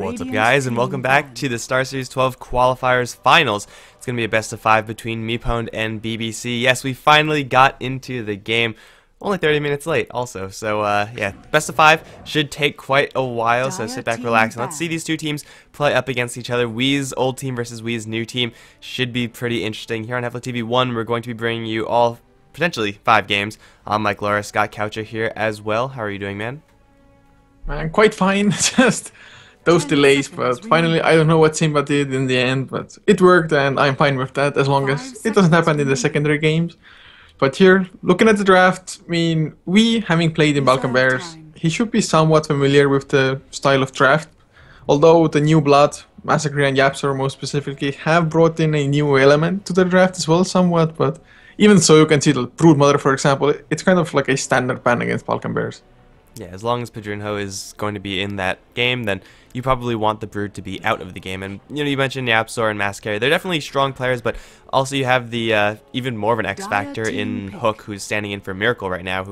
What's up, guys, and welcome back to the Star Series 12 Qualifiers Finals. It's going to be a best of 5 between MeePwnd and BBC. Yes, we finally got into the game. Only 30 minutes late, also. So, yeah, best of 5 should take quite a while, so sit back, relax, and let's see these two teams play up against each other. Wee's old team versus Wee's new team should be pretty interesting. Here on HeflaTV 1, we're going to be bringing you all, potentially, 5 games. I'm Mike Laura, Scott Coucher here as well. How are you doing, man? Man, quite fine. Just those delays, but finally I don't know what Simba did in the end, but it worked and I'm fine with that as long as it doesn't happen in the secondary games. But here, looking at the draft, I mean, we, having played in Balkan Bears, he should be somewhat familiar with the style of draft. Although the new blood, Massacre and Yapsor more specifically, have brought in a new element to the draft as well somewhat, but even so you can see the Brood Mother, for example, it's kind of like a standard ban against Balkan Bears. Yeah, as long as Padrinho is going to be in that game, then you probably want the Brood to be out of the game. And, you know, you mentioned Yapsor and Massacre. They're definitely strong players, but also you have the even more of an X factor in Hook, who's standing in for Miracle right now, who,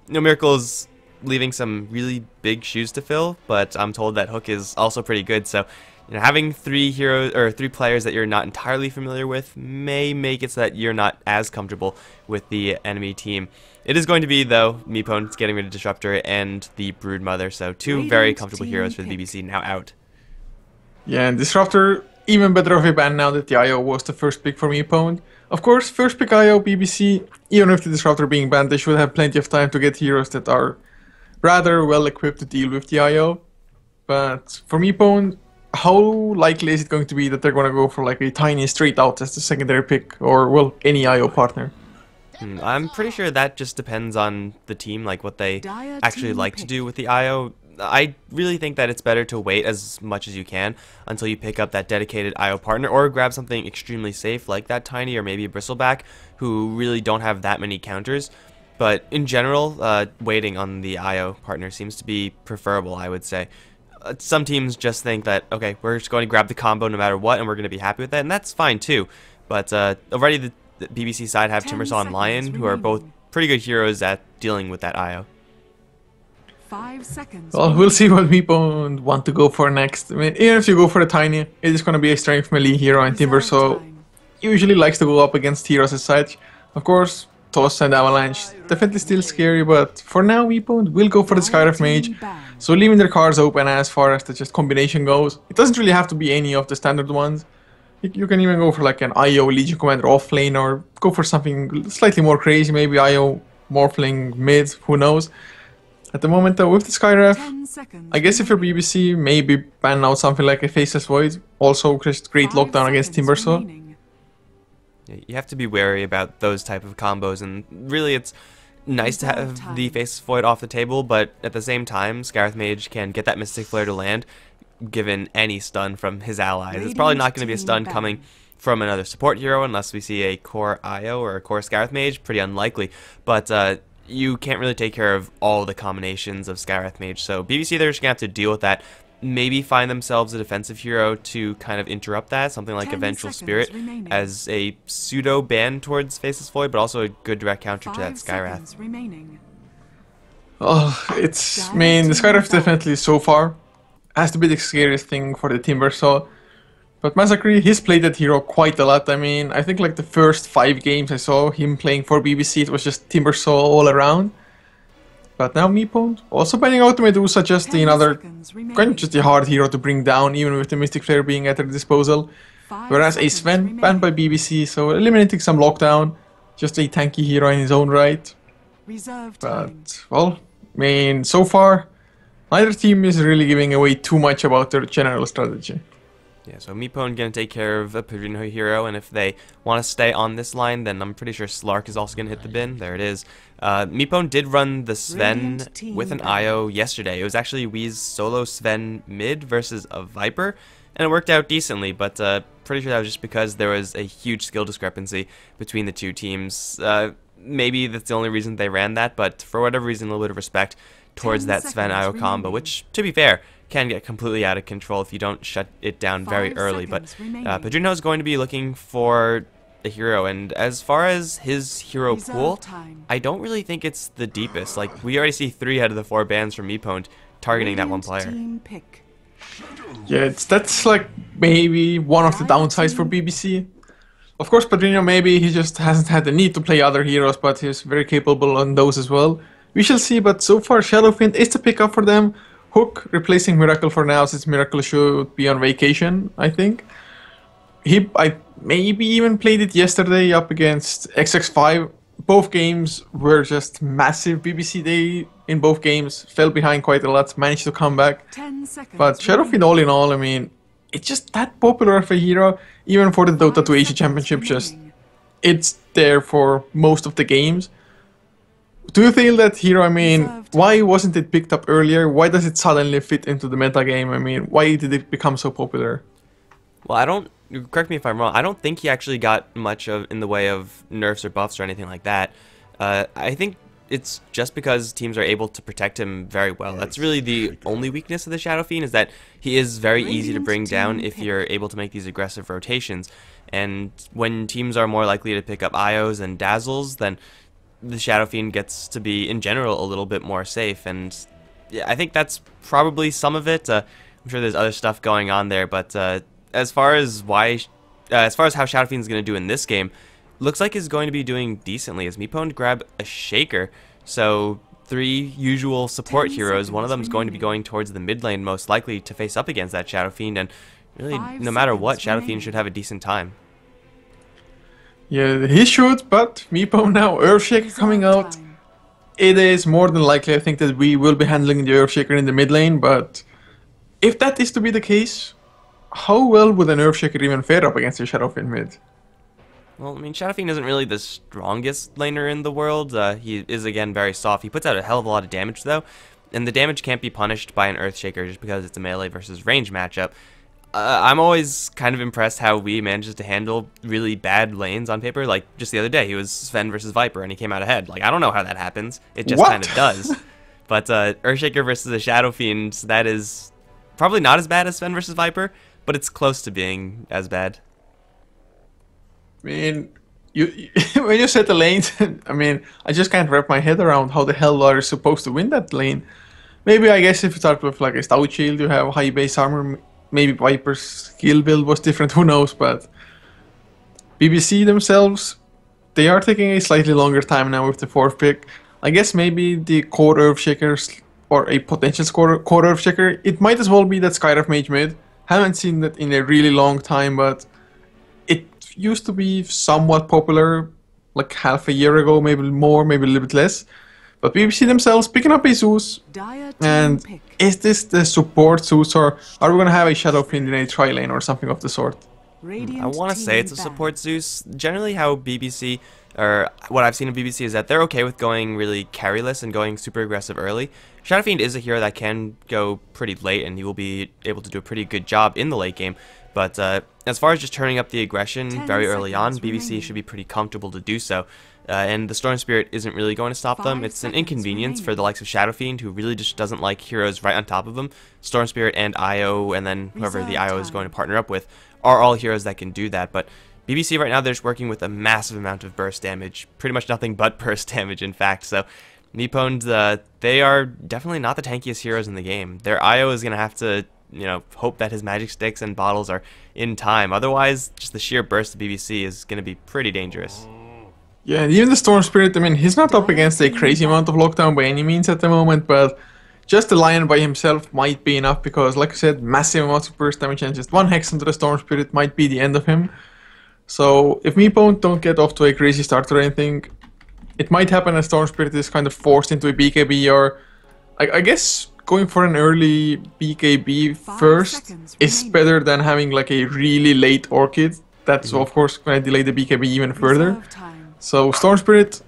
you know, Miracle's leaving some really big shoes to fill, but I'm told that Hook is also pretty good, so you know, having 3 heroes or 3 players that you're not entirely familiar with may make it so that you're not as comfortable with the enemy team. It is going to be, though, MeePwnd getting rid of Disruptor and the Brood Mother, so 2 very comfortable heroes for the BBC now out. Yeah, and Disruptor, even better of a ban now that the IO was the first pick for MeePwnd. Of course, first pick IO, BBC, even with the Disruptor being banned, they should have plenty of time to get heroes that are rather well equipped to deal with the IO. But for MeePwnd, how likely is it going to be that they're going to go for like a Tiny straight out as the secondary pick, or, well, any IO partner? I'm pretty sure that just depends on the team, like what they actually like to do with the IO. I really think that it's better to wait as much as you can until you pick up that dedicated IO partner, or grab something extremely safe like that Tiny or maybe a Bristleback, who really don't have that many counters. But in general, waiting on the IO partner seems to be preferable, I would say. Some teams just think that, okay, we're just going to grab the combo no matter what, and we're going to be happy with that, and that's fine too. But already the BBC side have Timbersaw and Lion, who are both pretty good heroes at dealing with that IO. 5 seconds. Well, we'll see what MeePwnd want to go for next. I mean, even if you go for a Tiny, it is going to be a strength melee hero, and Timbersaw usually likes to go up against heroes as such. Of course, Toss and Avalanche, definitely still scary, but for now MeePwnd will go for the Skywrath Mage, so leaving their cards open as far as the just combination goes. It doesn't really have to be any of the standard ones. You can even go for like an IO Legion Commander off lane, or go for something slightly more crazy, maybe IO Morphling mid, who knows. At the moment though, with the Skywrath, I guess if you're BBC, maybe ban out something like a Faceless Void, also just great lockdown against Timbersaw. You have to be wary about those type of combos, and really it's nice to have the Faceless Void off the table, but at the same time, Skywrath Mage can get that Mystic Flare to land, given any stun from his allies. It's probably not going to be a stun coming from another support hero unless we see a core IO or a core Skywrath Mage, pretty unlikely, but you can't really take care of all the combinations of Skywrath Mage, so BBC, they're just going to have to deal with that. Maybe find themselves a defensive hero to kind of interrupt that, something like a Vengeful Spirit as a pseudo ban towards Faceless Void, but also a good direct counter to that Skywrath. Oh, it's, I mean, the Skywrath definitely so far has to be the scariest thing for the Timbersaw. But Massacre, he's played that hero quite a lot. I mean, I think like the first 5 games I saw him playing for BBC, it was just Timbersaw all around. But now MeePwnd, also banning out Medusa, just another kind of just a hard hero to bring down, even with the Mystic Flare being at their disposal. Whereas a Sven banned by BBC, so eliminating some lockdown, just a tanky hero in his own right. But, well, I mean, so far, neither team is really giving away too much about their general strategy. Yeah, so MeePwnd going to take care of a Padrinho hero, and if they want to stay on this line, then I'm pretty sure Slark is also going to hit the bin. There it is. MeePwnd did run the Sven with an IO yesterday. It was actually Wee's solo Sven mid versus a Viper, and it worked out decently, but pretty sure that was just because there was a huge skill discrepancy between the two teams. Maybe that's the only reason they ran that, but for whatever reason, a little bit of respect towards that Sven IO combo, which, to be fair, can get completely out of control if you don't shut it down very early. But Padrinho is going to be looking for a hero, and as far as his hero pool, I don't really think it's the deepest. Like, we already see 3 out of the 4 bans from MeePwnd targeting that one player. Yeah, that's like maybe one of the downsides for BBC. Of course, Padrino, maybe he just hasn't had the need to play other heroes, but he's very capable on those as well. We shall see, but so far Shadowfiend is the pickup for them. Hook replacing Miracle for now, since Miracle should be on vacation, I think. I maybe even played it yesterday up against XX5. Both games were just massive BBC day in both games. Fell behind quite a lot, managed to come back. 10 seconds. But Shadowfiend, all in all, I mean, it's just that popular of a hero. Even for the Dota 2 Asia Championship, just it's there for most of the games. Do you feel that hero, I mean, why wasn't it picked up earlier? Why does it suddenly fit into the meta game? I mean, why did it become so popular? Well, I don't, correct me if I'm wrong, I don't think he actually got much of in the way of nerfs or buffs or anything like that. I think it's just because teams are able to protect him very well. That's really the only weakness of the Shadow Fiend, is that he is very easy to bring down if you're able to make these aggressive rotations. And when teams are more likely to pick up IOs and dazzles, then the Shadow Fiend gets to be, in general, a little bit more safe. And yeah, I think that's probably some of it. I'm sure there's other stuff going on there, but as far as how Shadow Fiend's going to do in this game, looks like he's going to be doing decently, as MeePwnd grab a Shaker. So 3 usual support heroes, one of them is going to be going towards the mid lane most likely to face up against that Shadow Fiend, and really no matter what, Shadow Fiend should have a decent time. Yeah, he should, but MeePwnd now, Earthshaker coming out. It is more than likely, I think, that we will be handling the Earthshaker in the mid lane, but if that is to be the case, how well would an Earthshaker even fare up against the Shadow Fiend mid? Well, I mean, Shadow Fiend isn't really the strongest laner in the world. He is, again, very soft. He puts out a hell of a lot of damage, though, and the damage can't be punished by an Earthshaker just because it's a melee versus range matchup. I'm always kind of impressed how we manages to handle really bad lanes on paper. Like, just the other day, he was Sven versus Viper, and he came out ahead. Like, I don't know how that happens. It just kind of does. But Earthshaker versus a Shadow Fiend, that is probably not as bad as Sven versus Viper, but it's close to being as bad. I mean, when you said the lanes, I mean, I just can't wrap my head around how the hell are you supposed to win that lane. Maybe, I guess, if you start with like a stout shield, you have high base armor. Maybe Viper's skill build was different, who knows, but BBC themselves, they are taking a slightly longer time now with the 4th pick. I guess maybe the core Earthshakers, or a potential core Earthshaker, it might as well be that Skyraf Mage mid. Haven't seen that in a really long time, but it used to be somewhat popular like half a year ago, maybe more, maybe a little bit less. But BBC themselves picking up a Zeus, and is this the support Zeus, or are we going to have a Shadow Fiend in a tri-lane or something of the sort? I want to say it's a support Zeus. Generally how BBC, or what I've seen of BBC, is that they're okay with going really carryless and going super aggressive early. Shadow Fiend is a hero that can go pretty late, and he will be able to do a pretty good job in the late game. But as far as just turning up the aggression very early on, BBC should be pretty comfortable to do so. And the Storm Spirit isn't really going to stop them. It's an inconvenience for the likes of Shadow Fiend, who really just doesn't like heroes right on top of him. Storm Spirit and IO, and then whoever the IO is going to partner up with, are all heroes that can do that. But BBC right now, they're just working with a massive amount of burst damage. Pretty much nothing but burst damage, in fact. So MeePwnd, they are definitely not the tankiest heroes in the game. Their IO is going to have to, you know, hope that his magic sticks and bottles are in time. Otherwise, just the sheer burst of BBC is going to be pretty dangerous. Yeah, and even the Storm Spirit, I mean, he's not up against a crazy amount of lockdown by any means at the moment, but just the Lion by himself might be enough because, like I said, massive amounts of burst damage, and just one Hex into the Storm Spirit might be the end of him. So if MeePwnd don't get off to a crazy start or anything, it might happen as Storm Spirit is kind of forced into a BKB, or I guess going for an early BKB first is better than having like a really late Orchid. That's of course going to delay the BKB even further. So Storm Spirit,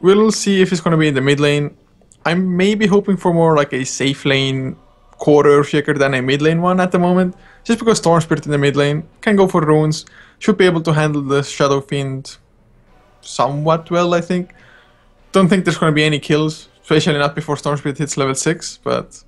we'll see if it's going to be in the mid lane. I'm maybe hoping for more like a safe lane core Earthshaker than a mid lane one at the moment. Just because Storm Spirit in the mid lane can go for runes, should be able to handle the Shadow Fiend somewhat well, I think. Don't think there's going to be any kills, especially not before Storm Spirit hits level 6, but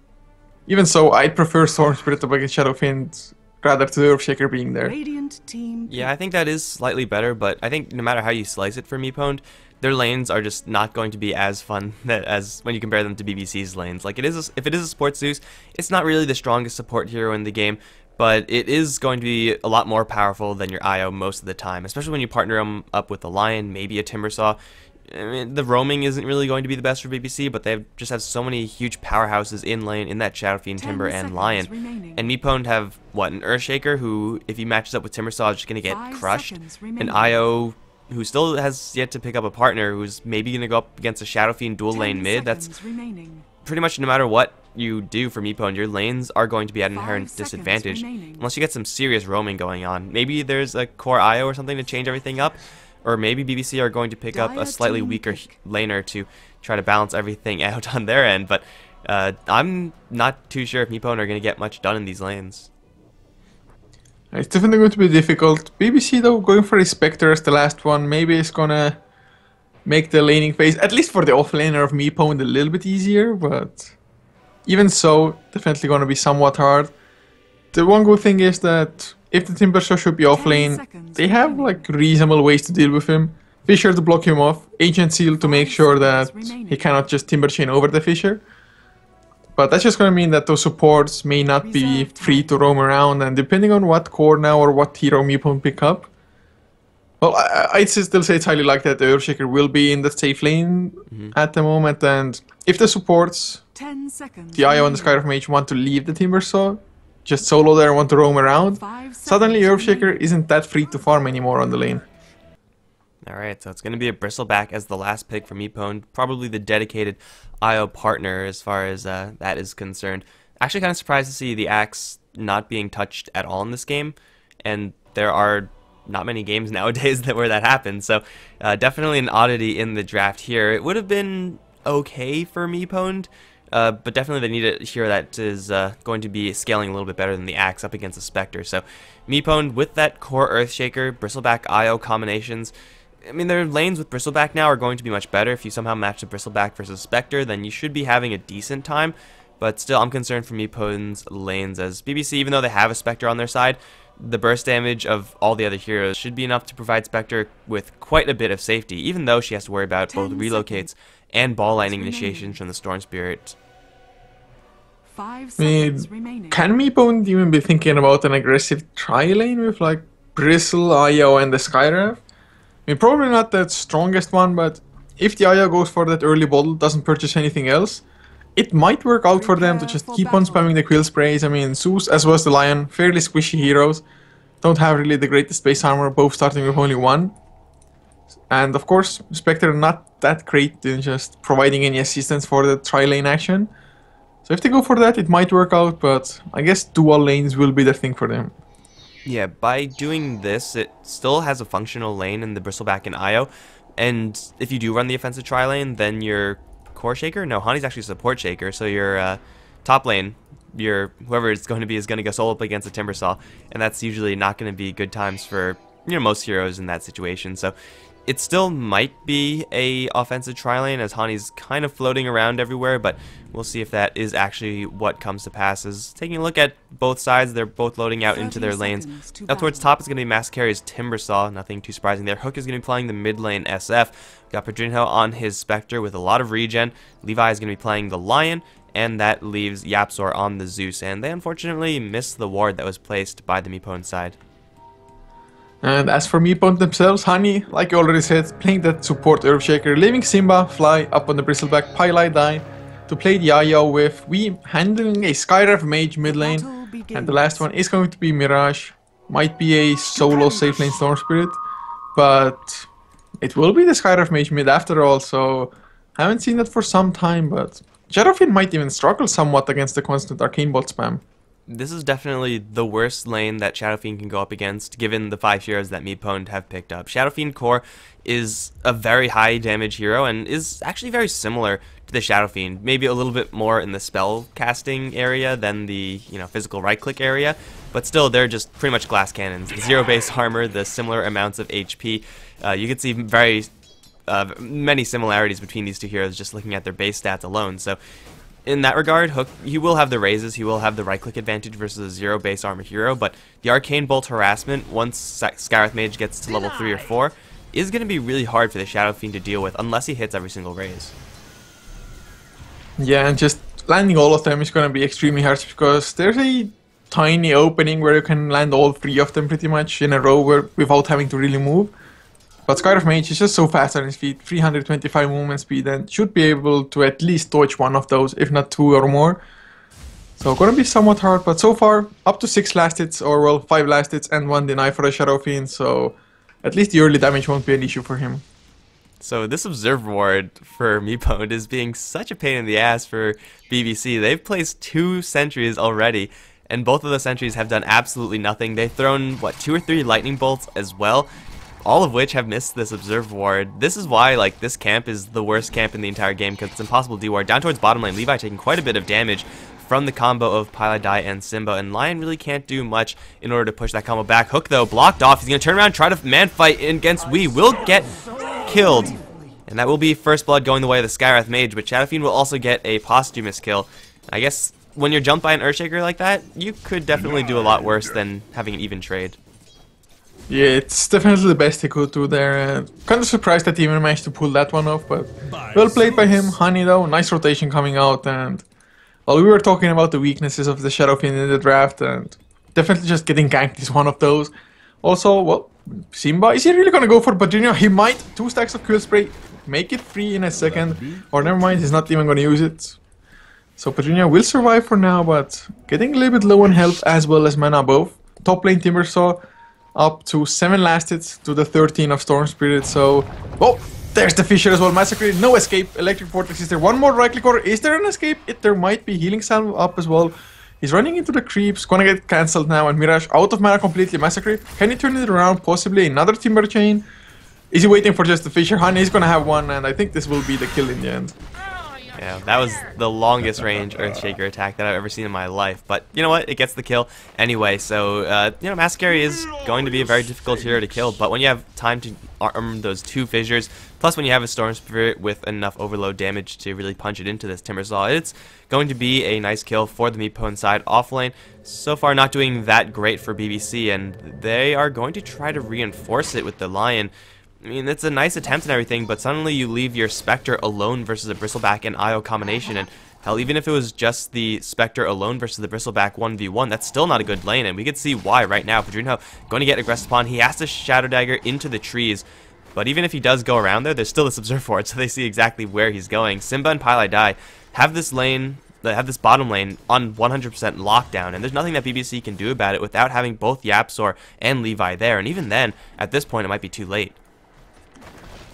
even so, I'd prefer Storm Spirit against Shadow Fiend rather to the Earthshaker being there. Yeah, I think that is slightly better, but I think no matter how you slice it for MeePwnd, their lanes are just not going to be as fun as when you compare them to BBC's lanes. Like, if it is a support Zeus, it's not really the strongest support hero in the game, but it is going to be a lot more powerful than your IO most of the time, especially when you partner them up with a Lion, maybe a Timbersaw. I mean, the roaming isn't really going to be the best for BBC, but they just have so many huge powerhouses in lane in that Shadow Fiend, Timber, and Lion. Remaining. And MeePwnd have, what, an Earthshaker who, if he matches up with Timbersaw, is just going to get 5 crushed. seconds An remaining. IO who still has yet to pick up a partner who's maybe going to go up against a Shadow Fiend dual 10 lane mid. That's seconds remaining. pretty much no matter what you do for MeePwnd, your lanes are going to be at an 5 inherent seconds disadvantage remaining. unless you get some serious roaming going on. Maybe there's a core IO or something to change everything up, or maybe BBC are going to pick up a Dire slightly team weaker pick. laner to try to balance everything out on their end, but I'm not too sure if MeePwnd are going to get much done in these lanes. It's definitely going to be difficult. BBC though, going for a Spectre as the last one, maybe it's gonna make the laning phase, at least for the offlaner of MeePwnd, a little bit easier, but even so, definitely gonna be somewhat hard. The one good thing is that if the Timbersaw should be off 10 lane, seconds they have remaining. like reasonable ways to deal with him. Fissure to block him off, Ancient Seal to make 5 sure that seconds remaining. he cannot just Timber Chain over the Fissure. But that's just gonna mean that those supports may not be Reserve free time. to roam around, and depending on what core now or what hero MeePwnd pick up, well, I'd still say it's highly likely that the Earthshaker will be in the safe lane at the moment, and if the supports, 10 seconds. the IO and the remaining. Skyriff Mage, want to leave the Timbersaw, just solo there and want to roam around, 5 suddenly seconds Earthshaker remaining. isn't that free to farm anymore on the lane. Alright, so it's going to be a Bristleback as the last pick for MeePwnd, probably the dedicated IO partner as far as that is concerned. Actually kind of surprised to see the Axe not being touched at all in this game, and there are not many games nowadays where that happens, so definitely an oddity in the draft here. It would have been okay for MeePwnd, but definitely they need a hero that is going to be scaling a little bit better than the Axe up against the Spectre. So MeePwnd with that core Earthshaker, Bristleback IO combinations, I mean, their lanes with Bristleback now are going to be much better. If you somehow match the Bristleback versus Spectre, then you should be having a decent time. But still, I'm concerned for MeePwnd's lanes, as BBC, even though they have a Spectre on their side, the burst damage of all the other heroes should be enough to provide Spectre with quite a bit of safety, even though she has to worry about both 10 relocates seconds. and ball lining remaining. initiations from the Storm Spirit. 5 I mean, seconds remaining. can MeePwnd even be thinking about an aggressive tri-lane with like Bristle, IO, and the Skyriff? I mean, probably not the strongest one, but if the IO goes for that early bottle, doesn't purchase anything else, it might work out for them to Prepare just for keep on battle. spamming the Quill Sprays. I mean, Zeus, as well as the Lion, fairly squishy heroes. Don't have really the greatest base armor, both starting with only one. And of course, Spectre not that great in just providing any assistance for the tri-lane action. So if they go for that, it might work out, but I guess dual lanes will be the thing for them. Yeah, by doing this, it still has a functional lane in the Bristleback and IO, and if you do run the offensive tri-lane, then your core shaker? No, Honey's actually a support shaker, so your top lane, your whoever it's going to be is going to go solo up against a Timbersaw, and that's usually not going to be good times for most heroes in that situation. So it still might be a offensive tri-lane, as Hani's kind of floating around everywhere, but we'll see if that is actually what comes to pass. As taking a look at both sides, they're both loading out into 30 their lanes. seconds to Now towards battle. top is going to be Mass Carry's Timbersaw, nothing too surprising there. Hook is going to be playing the mid lane SF. Got Pedrinho on his Spectre with a lot of regen. Levi is going to be playing the Lion, and that leaves Yapzor on the Zeus, and they unfortunately missed the ward that was placed by the MeePwnd side. And as for MeePwnd themselves, Honey, like you already said, playing that support Earthshaker, leaving Simba fly up on the Bristleback, Pylite die, to play the IO with we handling a Skyriff Mage mid lane, Battle and the last one is going to be Mirage. Might be a solo safe lane Storm Spirit, but it will be the Skyriff Mage mid after all, so haven't seen that for some time, but Shadowfiend might even struggle somewhat against the constant Arcane Bolt spam. This is definitely the worst lane that Shadowfiend can go up against, given the 5 heroes that MeePwnd have picked up. Shadowfiend Core is a very high damage hero and is actually very similar to the Shadowfiend, maybe a little bit more in the spell casting area than the physical right click area, but still they're just pretty much glass cannons. 0 base armor, the similar amounts of HP. You can see very many similarities between these two heroes just looking at their base stats alone. So in that regard, Hook, he will have the raises, he will have the right-click advantage versus a 0 base armor hero, but the Arcane Bolt harassment, once Skyriff Mage gets to level 3 or 4, is going to be really hard for the Shadow Fiend to deal with unless he hits every single raise. Yeah, and just landing all of them is going to be extremely hard because there's a tiny opening where you can land all 3 of them pretty much in a row without having to really move. But Scarf Mage is just so fast on his feet, 325 movement speed, and should be able to at least dodge 1 of those, if not 2 or more. So gonna be somewhat hard, but so far up to 6 last hits, or well 5 last hits and 1 deny for the Shadow Fiend, so at least the early damage won't be an issue for him. So this Observe Ward for MeePwnd is being such a pain in the ass for BBC. They've placed 2 sentries already, and both of the sentries have done absolutely nothing. They've thrown, what, 2 or 3 lightning bolts as well, all of which have missed this Observe Ward. This is why, like, this camp is the worst camp in the entire game, because it's impossible to de-ward. Down towards bottom lane, Levi taking quite a bit of damage from the combo of Piladai and Simba, and Lion really can't do much in order to push that combo back. Hook, though, blocked off. He's going to turn around, try to man fight against Wee. Will get killed, and that will be first blood going the way of the Skywrath Mage, but Shadow Fiend will also get a posthumous kill. I guess when you're jumped by an Earthshaker like that, you could definitely do a lot worse than having an even trade. Yeah, it's definitely the best he could do there. Kind of surprised that he even managed to pull that one off, but well played by him. Honey, though, nice rotation coming out, and well, we were talking about the weaknesses of the Shadow Fiend in the draft, and definitely just getting ganked is one of those. Also, well, Simba, is he really gonna go for Padrino? He might. 2 stacks of Quill Spray, make it free in a second, or never mind, he's not even gonna use it. So Padrino will survive for now, but getting a little bit low on health as well as mana both. Top lane Timbersaw up to 7 last hits to the 13 of Storm Spirit, so... Oh, there's the Fissure as well, Massacre, no escape, Electric Vortex, is there one more right click, or is there an escape? There might be. Healing Salve up as well. He's running into the creeps, gonna get cancelled now, and Mirage out of mana completely. Massacre, can he turn it around? Possibly another Timber Chain? Is he waiting for just the Fissure? Honey, he's gonna have one, and I think this will be the kill in the end. Yeah, that was the longest range Earthshaker attack that I've ever seen in my life. But you know what? It gets the kill anyway. So, you know, Massacre is going to be a very difficult hero to kill. But when you have time to arm those 2 fissures, plus when you have a Storm Spirit with enough overload damage to really punch it into this Timbersaw, it's going to be a nice kill for the MeePwnd side off lane. So far not doing that great for BBC, and they are going to try to reinforce it with the Lion. I mean, it's a nice attempt and everything, but suddenly you leave your Spectre alone versus a Bristleback and IO combination, and hell, even if it was just the Spectre alone versus the Bristleback 1v1, that's still not a good lane, and we can see why right now. Padrino going to get aggressive upon, he has to Shadow Dagger into the trees, but even if he does go around there, there's still this Observe Ward, so they see exactly where he's going. Simba and Piladai have this lane, have this bottom lane on 100% lockdown, and there's nothing that BBC can do about it without having both Yapsor and Levi there, and even then, at this point, it might be too late.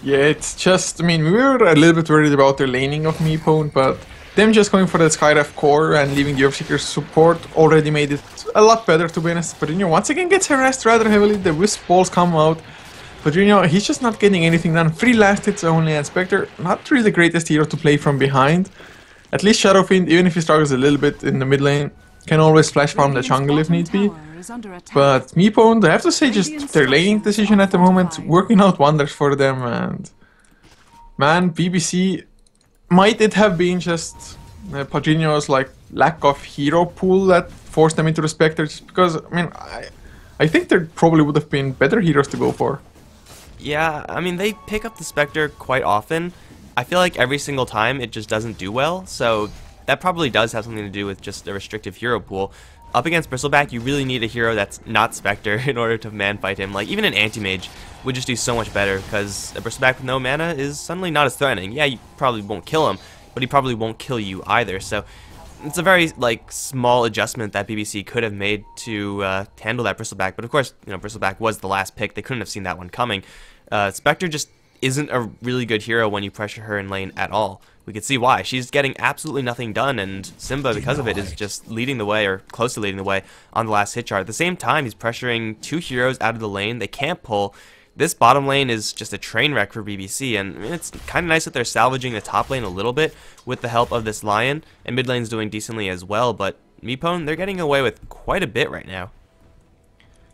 Yeah, it's just, I mean, we were a little bit worried about their laning of MeePwnd, but them just going for the Skywrath core and leaving the Earthshaker's support already made it a lot better, to be honest. Padrino once again gets harassed rather heavily, the Wisp balls come out. Padrino, he's just not getting anything done, 3 last hits only, and Spectre, not really the greatest hero to play from behind. At least Shadow Fiend, even if he struggles a little bit in the mid lane, can always flash farm the jungle if need be. But MeePwnd, I have to say, just their laning decision at the moment working out wonders for them, and man, BBC, might it have been just Padrino's like lack of hero pool that forced them into the Spectre? Just because, I mean, I think there probably would have been better heroes to go for. Yeah, I mean, they pick up the Spectre quite often. I feel like every single time it just doesn't do well, so that probably does have something to do with just a restrictive hero pool. Up against Bristleback, you really need a hero that's not Spectre in order to man-fight him. Like, even an Anti-Mage would just do so much better, because a Bristleback with no mana is suddenly not as threatening. Yeah, you probably won't kill him, but he probably won't kill you either, so it's a very, like, small adjustment that BBC could have made to handle that Bristleback, but of course, you know, Bristleback was the last pick. They couldn't have seen that one coming. Spectre just isn't a really good hero when you pressure her in lane at all. We can see why. She's getting absolutely nothing done, and Simba, because of it, is just leading the way, or close to leading the way, on the last hit chart. At the same time, he's pressuring 2 heroes out of the lane. They can't pull. This bottom lane is just a train wreck for BBC, and I mean, it's kind of nice that they're salvaging the top lane a little bit with the help of this Lion, and mid lane's doing decently as well, but MeePwnd, they're getting away with quite a bit right now.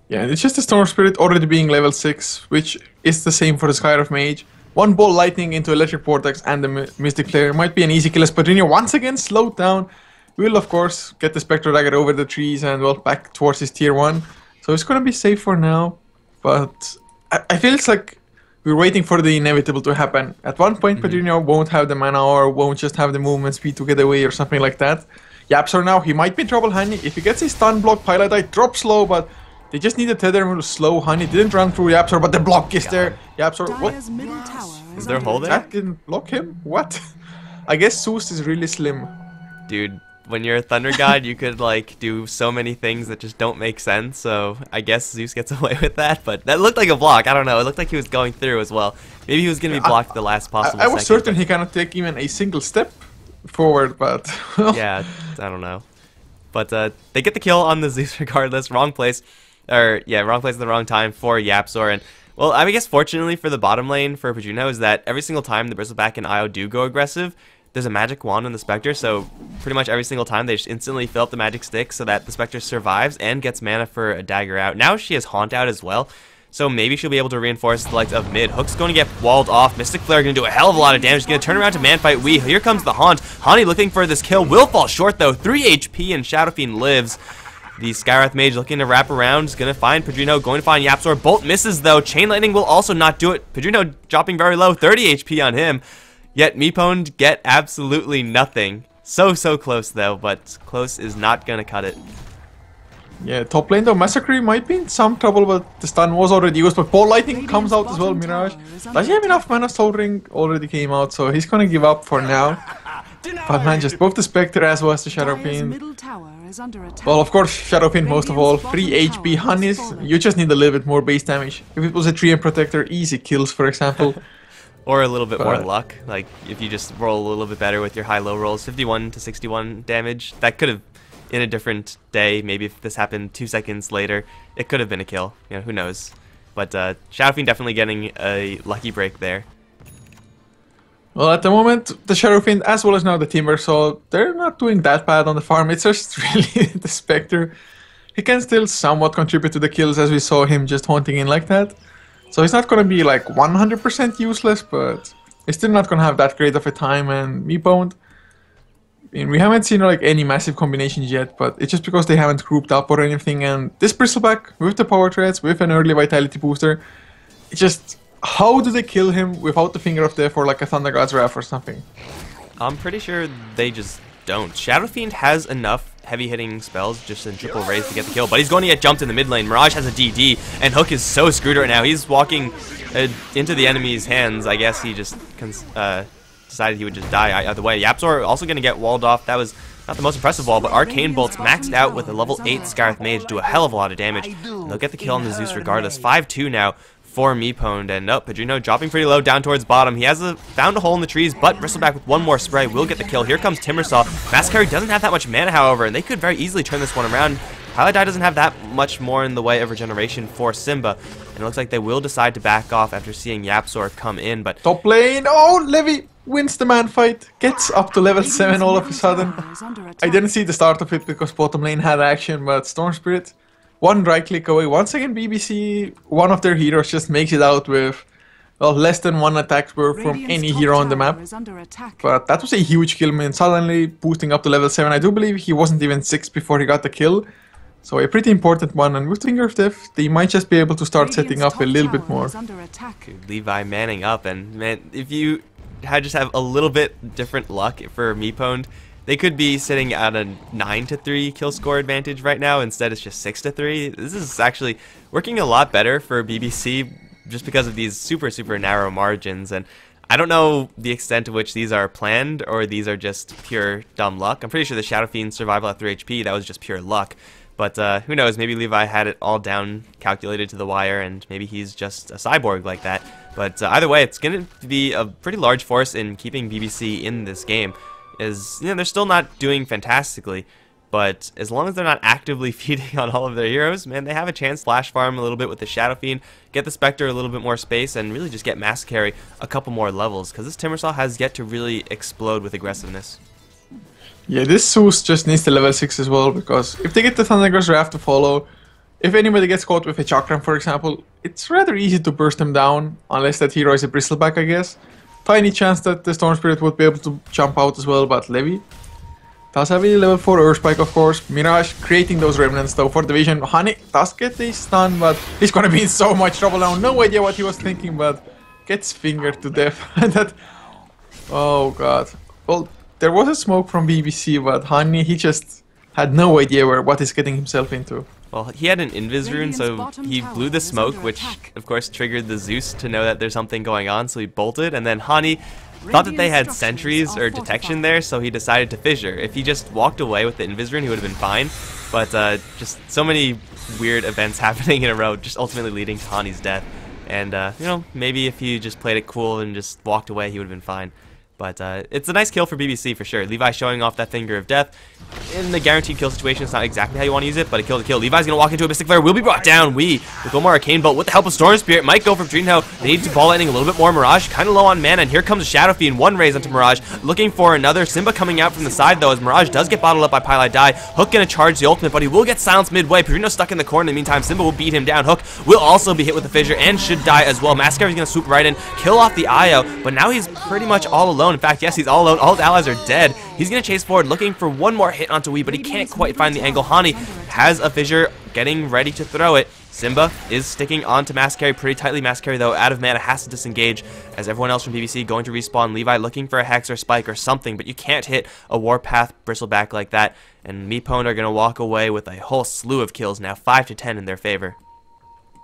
Yeah, it's just the Storm Spirit already being level 6, which is the same for the Skywrath Mage. 1 ball lightning into Electric Vortex and the Mystic Flare might be an easy kill as Padrino once again slowed down. Will of course get the Spectre Dagger over the trees and well back towards his tier 1. So it's gonna be safe for now. But I feel it's like we're waiting for the inevitable to happen. At one point, Pedrinho won't have the mana or won't just have the movement speed to get away or something like that. Yapsor now, he might be in trouble, Honey. If he gets a stun block, Pilot Eye drops low, but they just need a tether to slow. Honey didn't run through Yapsor, but the block is there. Yapsor, what? Dire's middle tower Is there a hole there? That didn't block him? What? I guess Zeus is really slim. Dude, when you're a Thunder God, you could like do so many things that just don't make sense, so I guess Zeus gets away with that, but that looked like a block. I don't know, it looked like he was going through as well. Maybe he was going to be blocked the last possible I was second, certain he cannot take even a single step forward, but... yeah, I don't know. But they get the kill on the Zeus regardless. Wrong place. Or, yeah, wrong place at the wrong time for Yapsor. And, well, I guess fortunately for the bottom lane for Pedrinho is that every single time the Bristleback and Io do go aggressive, there's a magic wand on the Spectre, so pretty much every single time they just instantly fill up the magic stick so that the Spectre survives and gets mana for a dagger out. Now she has Haunt out as well, so maybe she'll be able to reinforce the likes of mid. Hook's going to get walled off. Mystic Flare going to do a hell of a lot of damage. Going to turn around to Manfight Wii. Here comes the Haunt. Hani looking for this kill. Will fall short though. 3 HP and Shadow Fiend lives. The Skywrath Mage looking to wrap around. Is going to find Pedrinho. Going to find Yapsor. Bolt misses though. Chain Lightning will also not do it. Pedrinho dropping very low. 30 HP on him. Yet MeePwnd get absolutely nothing. So close though, but close is not going to cut it. Yeah, top lane though, Massacre might be in some trouble, but the stun was already used. But Ball Lightning comes out as well, Mirage. Does he have enough mana? Soul Ring already came out, so he's gonna give up for now. But man, just both the Spectre as well as the Shadow Fiend. Well, of course, Shadow Fiend most of all. 3 HP Honeys, you just need a little bit more base damage. If it was a Treant Protector, easy kills, for example. Or a little bit more luck, like if you just roll a little bit better with your high-low rolls. 51 to 61 damage, that could have, in a different day, maybe if this happened 2 seconds later, it could have been a kill. You know, who knows. But Shadow Fiend definitely getting a lucky break there. Well, at the moment, the Shadow Fiend as well as now the Timber, so they're not doing that bad on the farm. It's just really the Spectre. He can still somewhat contribute to the kills as we saw him just haunting in like that. So he's not going to be like 100% useless, but he's still not going to have that great of a time. And MeePwnd, I mean, we haven't seen like any massive combinations yet, but it's just because they haven't grouped up or anything. And this Bristleback with the power threads, with an early vitality booster, it's just, how do they kill him without the Finger of Death or like a Thunder God's Wrath or something? I'm pretty sure they just don't. Shadow Fiend has enough heavy-hitting spells just in triple raise to get the kill, but he's going to get jumped in the mid lane. Mirage has a DD, and Hook is so screwed right now. He's walking into the enemy's hands. I guess he just decided he would just die either way. Yapsor also going to get walled off. That was not the most impressive wall, but Arcane Bolts maxed out with a level 8 Skywrath Mage do a hell of a lot of damage. And they'll get the kill on the Zeus regardless. 5-2 now for MeePwnd, and nope, Pedrinho dropping pretty low down towards bottom. He has found a hole in the trees, but Bristleback with one more spray will get the kill. Here comes Timbersaw. Massacre doesn't have that much mana, however, and they could very easily turn this one around. Paladai doesn't have that much more in the way of regeneration for Simba, and it looks like they will decide to back off after seeing Yapsor come in, but... Top lane! Oh, Levi wins the man fight, gets up to level 7 all of a sudden. I didn't see the start of it because bottom lane had action, but Storm Spirit, one right click away. Once again, BBC, one of their heroes just makes it out with, well, less than 1 attack worth from any hero on the map. But that was a huge kill, man. Suddenly boosting up to level 7. I do believe he wasn't even 6 before he got the kill. So a pretty important one, and with Finger of Death, they might just be able to start setting up a little bit more. Levi manning up, and man, if you just have a little bit different luck for MeePwnd, they could be sitting at a 9-3 kill score advantage right now. Instead, it's just 6-3. This is actually working a lot better for BBC just because of these super narrow margins. And I don't know the extent to which these are planned or these are just pure dumb luck. I'm pretty sure the Shadow Fiend's survival at 3 HP, that was just pure luck. But who knows, maybe Levi had it all down, calculated to the wire, and maybe he's just a cyborg like that. But either way, it's going to be a pretty large force in keeping BBC in this game. They're still not doing fantastically, but as long as they're not actively feeding on all of their heroes, man, they have a chance to flash farm a little bit with the Shadow Fiend, get the Spectre a little bit more space, and really just get Mass Carry a couple more levels, because this Timbersaw has yet to really explode with aggressiveness. Yeah, this Zeus just needs the level 6 as well, because if they get the Thundergir's Wrath to follow, if anybody gets caught with a Chakram, for example, it's rather easy to burst them down, unless that hero is a Bristleback, I guess. Tiny chance that the Storm Spirit would be able to jump out as well, but Levi does have a level 4 Earthspike, of course. Mirage creating those remnants though for the vision. Honey does get a stun, but he's gonna be in so much trouble now. No idea what he was thinking, but gets fingered to death. That, oh god. Well, there was a smoke from BBC, but Honey, he just had no idea what he's getting himself into. Well, he had an invis rune, so he blew the smoke, which of course triggered the Zeus to know that there's something going on, so he bolted, and then Hani thought that they had sentries or detection there, so he decided to fissure. If he just walked away with the invis rune, he would have been fine, but just so many weird events happening in a row, just ultimately leading to Hani's death. And, you know, maybe if he just played it cool and just walked away, he would have been fine. But it's a nice kill for BBC for sure. Levi showing off that Finger of Death. In the guaranteed kill situation, it's not exactly how you want to use it, but a kill to kill. Levi's going to walk into a Mystic Flare, will be brought down. With one more Arcane Bolt, with the help of Storm Spirit, might go for Drinho. They need to ball lightning a little bit more. Mirage kind of low on mana, and here comes Shadow Fiend. One raise onto Mirage, looking for another. Simba coming out from the side though, as Mirage does get bottled up by Pylai Die. Hook going to charge the ultimate, but he will get silenced midway. Pedrino stuck in the corner. In the meantime, Simba will beat him down. Hook will also be hit with the fissure and should die as well. Mascara is going to swoop right in, kill off the IO, but now he's pretty much all alone. In fact, yes, he's all alone. All his allies are dead. He's going to chase forward, looking for one more hit onto Wii, but he can't quite find the angle. Hani has a fissure, getting ready to throw it. Simba is sticking onto Mascara pretty tightly. Mascara, though, out of mana, has to disengage, as everyone else from BBC going to respawn. Levi looking for a Hex or Spike or something, but you can't hit a Warpath Bristleback like that. And MeePwnd are going to walk away with a whole slew of kills, now 5 to 10 in their favor.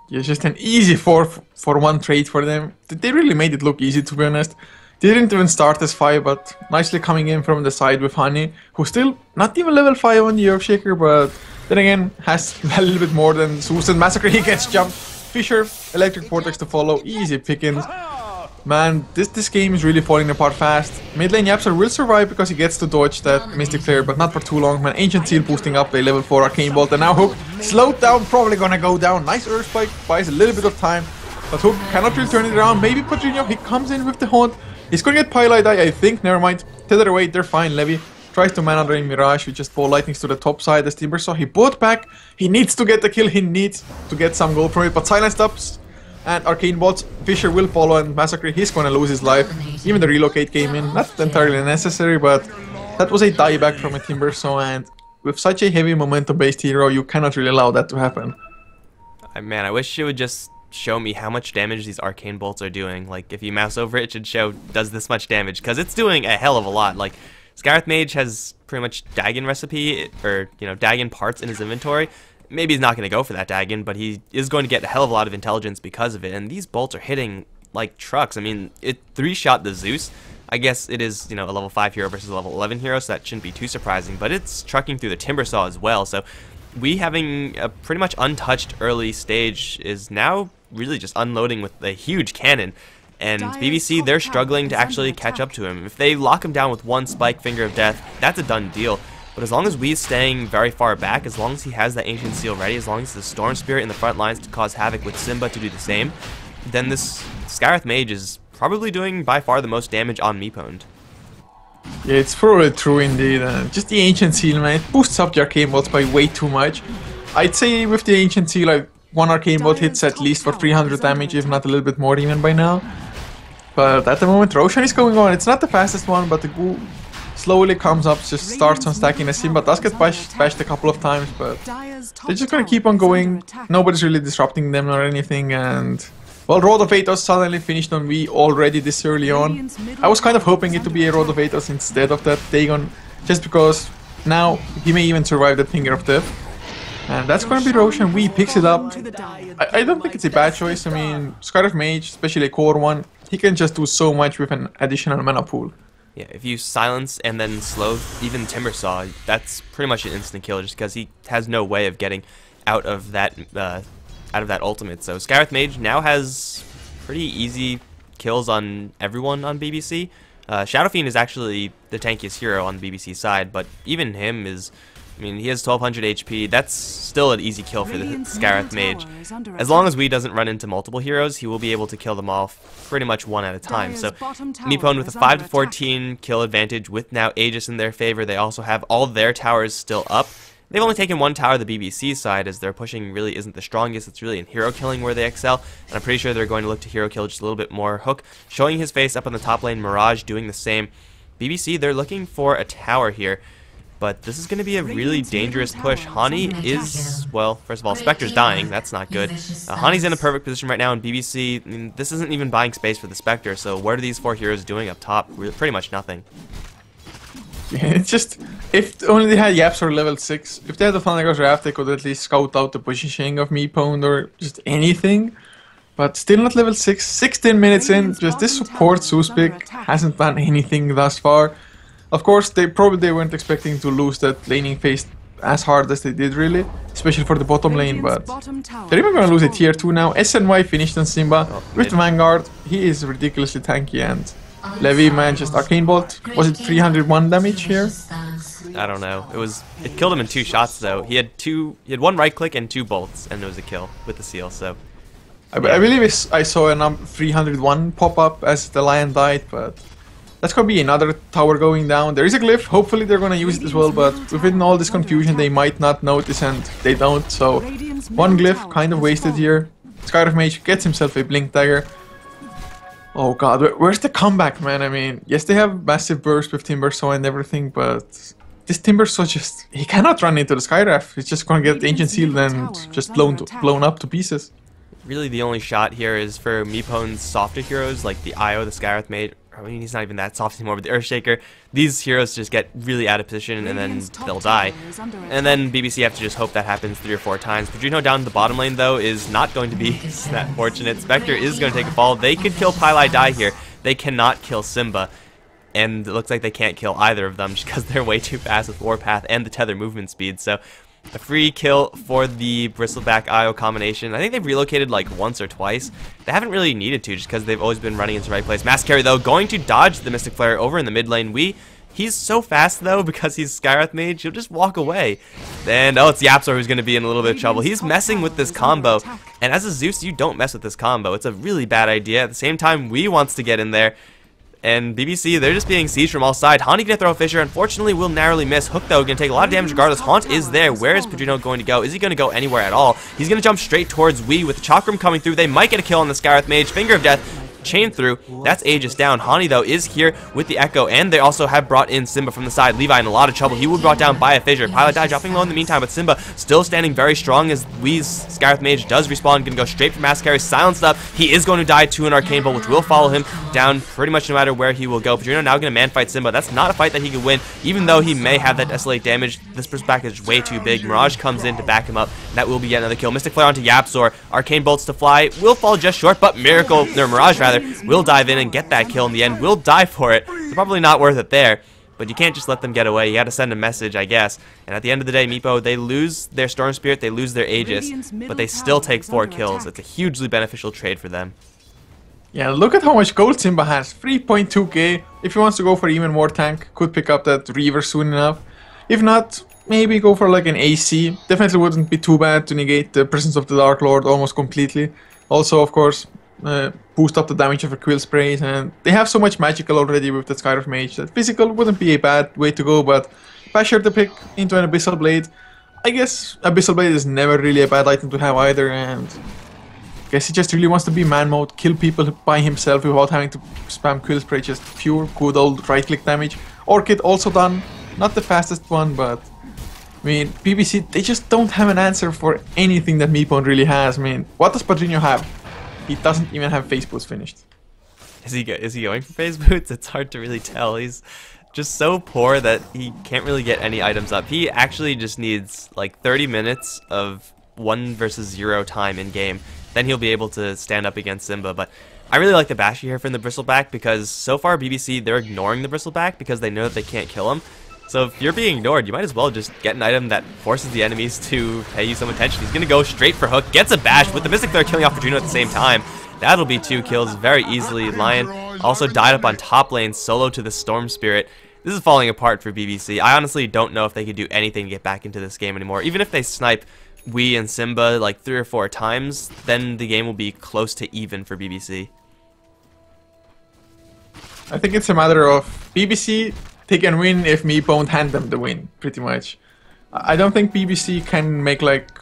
Yeah, just an easy 4-for-1 trade for them. They really made it look easy, to be honest. They didn't even start as 5, but nicely coming in from the side with Honey, who's still not even level 5 on the Earthshaker, but then again has a little bit more than Zeus and Massacre. He gets jumped. Fissure, Electric Vortex to follow, easy pickings. Man, this game is really falling apart fast. Mid lane Yapsar will survive because he gets to dodge that Mystic Flare, but not for too long. Man, Ancient Seal boosting up the level 4 Arcane Bolt, and now Hook slowed down, probably gonna go down. Nice Earth Spike, buys a little bit of time, but Hook cannot really turn it around. Maybe Pedrino, he comes in with the Haunt. He's gonna get Pylai Die, I think. Never mind. Tether away, they're fine. Levy tries to mana drain Mirage with just ball lightnings to the top side as Timber saw. He bought back. He needs to get the kill. He needs to get some gold from it. But Silence stops. And Arcane Bolts. Fissure will follow and Massacre. He's gonna lose his life. Even the relocate came in. Not entirely necessary, but that was a dieback from a Timber saw. And with such a heavy momentum based hero, you cannot really allow that to happen. Man, I wish it would just show me how much damage these Arcane Bolts are doing. Like, if you mouse over it, it should show does this much damage, because it's doing a hell of a lot. Like, Scarith Mage has pretty much Dagon recipe, or, you know, Dagon parts in his inventory. Maybe he's not going to go for that Dagon, but he is going to get a hell of a lot of intelligence because of it, and these bolts are hitting like trucks. I mean, it 3-shot the Zeus. I guess it is, you know, a level 5 hero versus a level 11 hero, so that shouldn't be too surprising, but it's trucking through the Timbersaw as well, so we having a pretty much untouched early stage is now really just unloading with a huge cannon, and BBC, they're struggling to actually catch up to him. If they lock him down with one Spike Finger of Death, that's a done deal, but as long as Wee's staying very far back, as long as he has that Ancient Seal ready, as long as the Storm Spirit in the front lines to cause havoc with Simba to do the same, then this Scarith Mage is probably doing by far the most damage on MeePwnd. Yeah, it's probably true indeed. Just the Ancient Seal, man, it boosts up the Arcane Bolts by way too much. I'd say with the Ancient Seal, like, one Arcane Bolt hits at least for 300 damage, if not a little bit more even by now. But at the moment, Roshan is going on. It's not the fastest one, but the Goo slowly comes up, just starts on stacking a Simba. Does get bashed a couple of times, but they're just gonna keep on going. Nobody's really disrupting them or anything, and well, Road of Athos suddenly finished on Wii already this early on. I was kind of hoping it to be a Road of Athos instead of that Dagon, just because now he may even survive that Finger of Death. And that's gonna be Roshan. Wii picks it up. I don't think it's a bad choice. I mean, Scarif Mage, especially a core one, he can just do so much with an additional mana pool. Yeah, if you silence and then slow even Timbersaw, that's pretty much an instant kill, just because he has no way of getting out of that ultimate. So Scarith Mage now has pretty easy kills on everyone on BBC. Shadow Fiend is actually the tankiest hero on the BBC side, but even him is, I mean, he has 1200 HP. That's still an easy kill for the Scarith Mage. As long as Wii doesn't run into multiple heroes, he will be able to kill them all pretty much one at a time. So MeePwnd with a 5 to 14 kill advantage with now Aegis in their favor. They also have all their towers still up. They've only taken one tower the BBC side, as their pushing really isn't the strongest. It's really in hero killing where they excel, and I'm pretty sure they're going to look to hero kill just a little bit more. Hook showing his face up on the top lane, Mirage doing the same. BBC, they're looking for a tower here, But this is going to be a really dangerous push. Hani is, well, first of all, Spectre's dying. That's not good. Hani's in a perfect position right now, and BBC, I mean, this isn't even buying space for the Spectre, so what are these 4 heroes doing up top? Pretty much nothing. Yeah, it's just, if only they had Yaps or level 6, if they had the Thundergirls Raft, they could at least scout out the positioning of MeePwnd or just anything. But still not level 6, 16 minutes in, just this support Suspik hasn't done anything thus far. Of course, they probably weren't expecting to lose that laning phase as hard as they did, really, especially for the bottom lane, but they're even gonna lose a tier 2 now. SNY finished on Simba with Vanguard. He is ridiculously tanky, and Levi, man, just Arcane Bolt. Was it 301 damage here? I don't know. It killed him in 2 shots though. He had 1 right click and 2 bolts, and it was a kill with the seal. So I believe I saw a number 301 pop up as the lion died, but that's gonna be another tower going down. There is a glyph. Hopefully they're gonna use it as well, but within all this confusion they might not notice, and they don't. So 1 glyph kind of wasted here. Skyriff Mage gets himself a blink dagger. Oh god, where's the comeback, man? I mean, yes, they have massive burst with Timbersaw and everything, but this Timbersaw just, he cannot run into the Skyriff. He's just gonna get Ancient Seal and just blown up to pieces. Really the only shot here is for MeePwnd's softer heroes like the Io, the Skyriff Mage. I mean, he's not even that soft anymore, but the Earthshaker. These heroes just get really out of position and then they'll die. And then BBC have to just hope that happens 3 or 4 times. Pedrino down in the bottom lane, though, is not going to be that fortunate. Spectre is going to take a fall. They could kill Pylai Die here. They cannot kill Simba. And it looks like they can't kill either of them just because they're way too fast with Warpath and the Tether movement speed. So a free kill for the Bristleback IO combination. I think they've relocated like once or twice. They haven't really needed to just because they've always been running into the right place. Mass Carry, though, going to dodge the Mystic Flare over in the mid lane. He's so fast, though, because he's Skywrath Mage, he'll just walk away. And, oh, it's Yapzor who's going to be in a little bit of trouble. He's messing with this combo. And as a Zeus, you don't mess with this combo. It's a really bad idea. At the same time, Wee wants to get in there. And BBC, they're just being sieged from all sides. Hani gonna throw a Fissure. Unfortunately, will narrowly miss. Hook, though, gonna take a lot of damage regardless. Haunt is there. Where is Pedrino going to go? Is he gonna go anywhere at all? He's gonna jump straight towards Wee with the Chakram coming through. They might get a kill on the Skyrath Mage. Finger of Death. Chain through. That's Aegis down. Hani, though, is here with the Echo, and they also have brought in Simba from the side. Levi in a lot of trouble. He will be brought down by a Fissure. Pilot Die dropping low in the meantime, but Simba still standing very strong as Wee's Skyrath Mage does respawn. Gonna go straight for Mass Carry. Silenced up. He is going to die to an Arcane Bolt, which will follow him down pretty much no matter where he will go. Pedrino now gonna man fight Simba. That's not a fight that he can win, even though he may have that Desolate damage. This perspective is way too big. Mirage comes in to back him up, and that will be yet another kill. Mystic Flare onto Yapzor. Arcane Bolts to fly. Will fall just short, but Mirage will dive in and get that kill in the end. Will die for it. It's probably not worth it there, but you can't just let them get away. You got to send a message, I guess. And at the end of the day, Meepo, they lose their Storm Spirit, they lose their Aegis, but they still take 4 kills. It's a hugely beneficial trade for them. Yeah, look at how much gold Simba has. 3.2k. If he wants to go for even more tank, could pick up that Reaver soon enough. If not, maybe go for like an AC. Definitely wouldn't be too bad to negate the presence of the Dark Lord almost completely. Also, of course, boost up the damage of a Quill Sprays, and they have so much magical already with the Skyriff Mage that physical wouldn't be a bad way to go, but if I share the pick into an Abyssal Blade, I guess Abyssal Blade is never really a bad item to have either, and I guess he just really wants to be man mode, kill people by himself without having to spam Quill Spray, just pure good old right click damage. Orchid also done, not the fastest one, but I mean, BBC, they just don't have an answer for anything that MeePwnd really has. I mean, what does Pedrino have? He doesn't even have Phase Boots finished. Is he going for Phase Boots? It's hard to really tell. He's just so poor that he can't really get any items up. He actually just needs like 30 minutes of 1 versus 0 time in game. Then he'll be able to stand up against Simba. But I really like the Bashy here from the Bristleback because so far BBC, they're ignoring the Bristleback because they know that they can't kill him. So if you're being ignored, you might as well just get an item that forces the enemies to pay you some attention. He's going to go straight for Hook, gets a bash with the Mystic Flare killing off Pedrino at the same time. That'll be 2 kills very easily. Lion also died up on top lane solo to the Storm Spirit. This is falling apart for BBC. I honestly don't know if they could do anything to get back into this game anymore. Even if they snipe Wee and Simba like 3 or 4 times, then the game will be close to even for BBC. I think it's a matter of BBC, they can win if MeePwnd hand them the win, pretty much. I don't think BBC can make like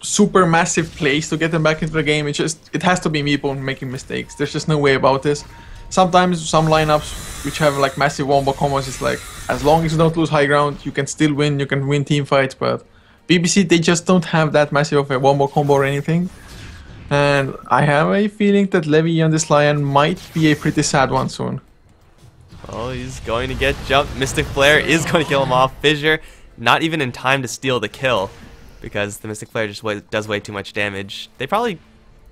super massive plays to get them back into the game. It has to be MeePwnd making mistakes. There's just no way about this. sometimes some lineups which have like massive wombo combos, it's like as long as you don't lose high ground, you can still win. You can win team fights, but BBC, they just don't have that massive of a wombo combo or anything. And I have a feeling that Levy on this Lion might be a pretty sad one soon. Oh, he's going to get jumped. Mystic Flare is going to kill him off. Fissure, not even in time to steal the kill, because the Mystic Flare just does way too much damage. They probably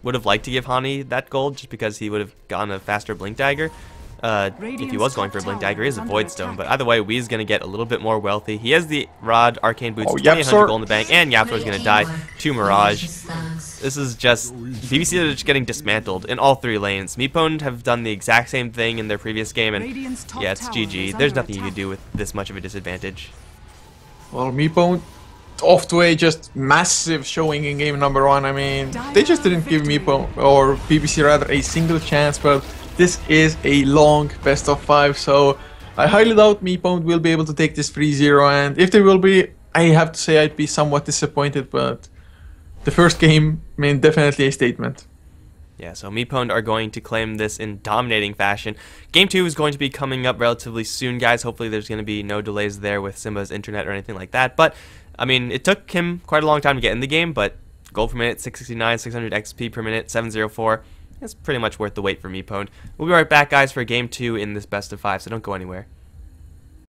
would have liked to give Hani that gold, just because he would have gotten a faster Blink Dagger. If he was going for a Blink Dagger, he is a Void Stone, but either way, Wee's going to get a little bit more wealthy. He has the Rod, Arcane Boots, 2,800 gold in the bank, and Yapzor is going to die to Mirage. This is just, BBC are just getting dismantled in all 3 lanes. MeePwnd have done the exact same thing in their previous game, and yeah, it's GG. There's nothing you can do with this much of a disadvantage. Well, MeePwnd off to a just massive showing in game number 1. I mean, they just didn't give MeePwnd, or BBC rather, a single chance, but this is a long best of 5, so I highly doubt MeePwnd will be able to take this 3-0, and if they will be, I have to say I'd be somewhat disappointed, but the first game, I mean, definitely a statement. Yeah, so MeePwnd are going to claim this in dominating fashion. Game 2 is going to be coming up relatively soon, guys. Hopefully there's going to be no delays there with Simba's internet or anything like that, but I mean, it took him quite a long time to get in the game, but gold per minute, 669, 600 XP per minute, 704. It's pretty much worth the wait for MeePwnd. We'll be right back, guys, for Game 2 in this best of 5, so don't go anywhere.